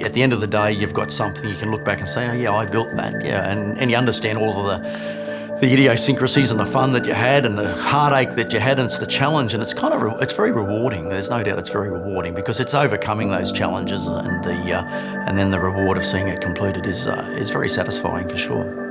At the end of the day, you've got something you can look back and say, oh yeah, I built that, yeah, and you understand all of the idiosyncrasies and the fun that you had and the heartache that you had, and it's the challenge, and it's it's very rewarding. There's no doubt it's very rewarding because it's overcoming those challenges, and then the reward of seeing it completed is very satisfying for sure.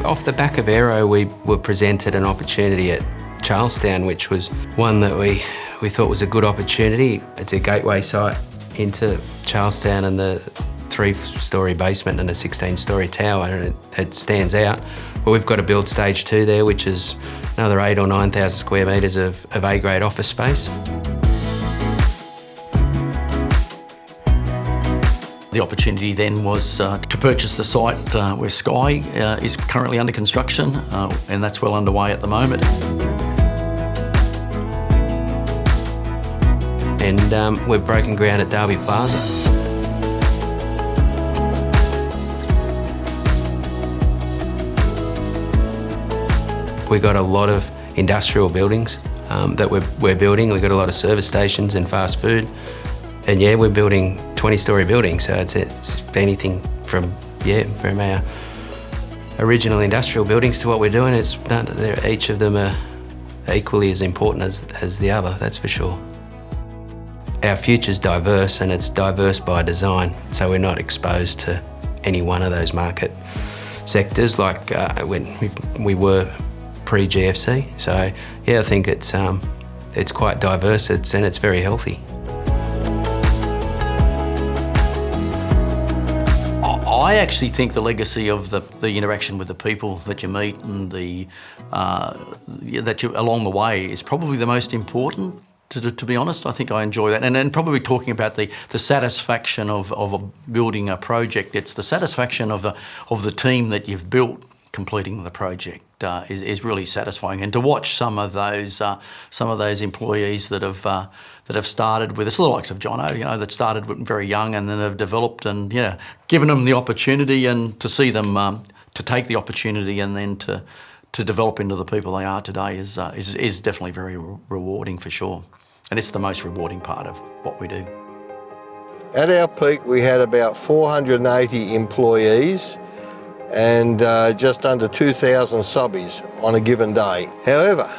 Off the back of Aero, we were presented an opportunity at Charlestown, which was one that we thought was a good opportunity. It's a gateway site into Charlestown, and the 3-storey basement and a 16-storey tower, and it stands out. But we've got a build stage 2 there, which is another 8,000 or 9,000 square metres of A-grade office space. The opportunity then was to purchase the site where Sky is currently under construction, and that's well underway at the moment. And we've broken ground at Derby Plaza. We've got a lot of industrial buildings that we're building. We've got a lot of service stations and fast food. And yeah, we're building 20-storey buildings, so it's anything from our original industrial buildings to what we're doing. Each of them are equally as important as the other, that's for sure. Our future's diverse, and it's diverse by design, so we're not exposed to any one of those market sectors like when we were pre-GFC. So yeah, I think it's quite diverse, and it's very healthy. I actually think the legacy of the interaction with the people that you meet and that you along the way is probably the most important. To be honest, I think I enjoy that, and then probably talking about the satisfaction of building a project. It's the satisfaction of the team that you've built completing the project is really satisfying, and to watch some of those employees that have started with us, the likes of Jono, that started very young and then have developed, and given them the opportunity, and to see them to take the opportunity and then to develop into the people they are today is definitely very rewarding for sure, and it's the most rewarding part of what we do. At our peak, we had about 480 employees and just under 2,000 subbies on a given day. However,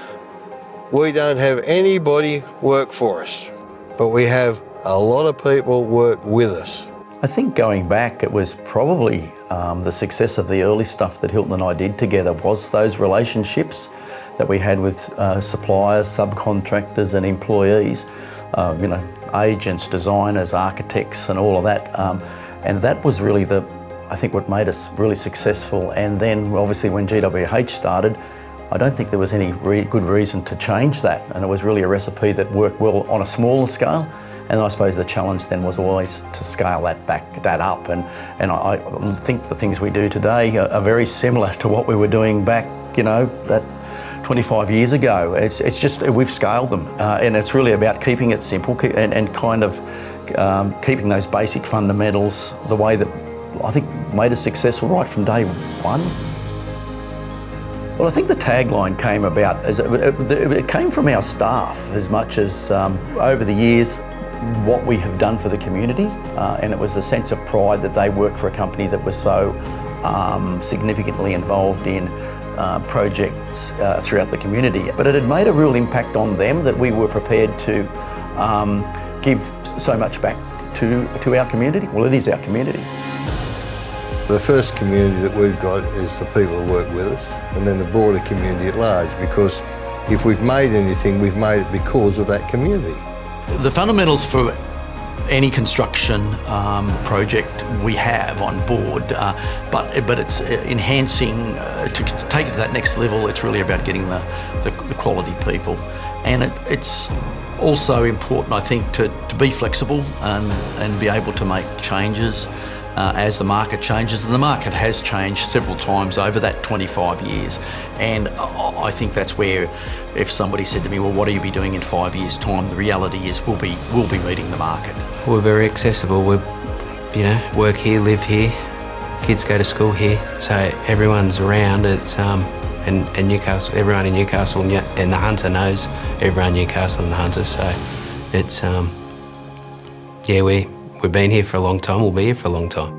we don't have anybody work for us, but we have a lot of people work with us. I think going back, it was probably the success of the early stuff that Hilton and I did together was those relationships that we had with suppliers, subcontractors and employees, agents, designers, architects and all of that. And that was really I think what made us really successful. And then obviously when GWH started, I don't think there was any good reason to change that. And it was really a recipe that worked well on a smaller scale. And I suppose the challenge then was always to scale that up. And I think the things we do today are very similar to what we were doing back, that 25 years ago. It's just, we've scaled them. And it's really about keeping it simple and kind of keeping those basic fundamentals the way that I think made us successful right from day one. Well, I think the tagline came about, it came from our staff as much as over the years what we have done for the community, and it was a sense of pride that they worked for a company that was so significantly involved in projects throughout the community. But it had made a real impact on them that we were prepared to give so much back to our community. Well, it is our community. The first community that we've got is the people who work with us, and then the broader community at large, because if we've made anything, we've made it because of that community. The fundamentals for any construction project we have on board, but it's enhancing, to take it to that next level, it's really about getting the quality people. And it's also important, I think, to be flexible and be able to make changes as the market changes. And the market has changed several times over that 25 years. And I think that's where, if somebody said to me, well, what will you be doing in 5 years' time? The reality is we'll be meeting the market. We're very accessible. We, work here, live here, kids go to school here, so everyone's around. It's and Newcastle, everyone in Newcastle and the Hunter knows everyone in Newcastle and the Hunter. So it's we've been here for a long time. We'll be here for a long time.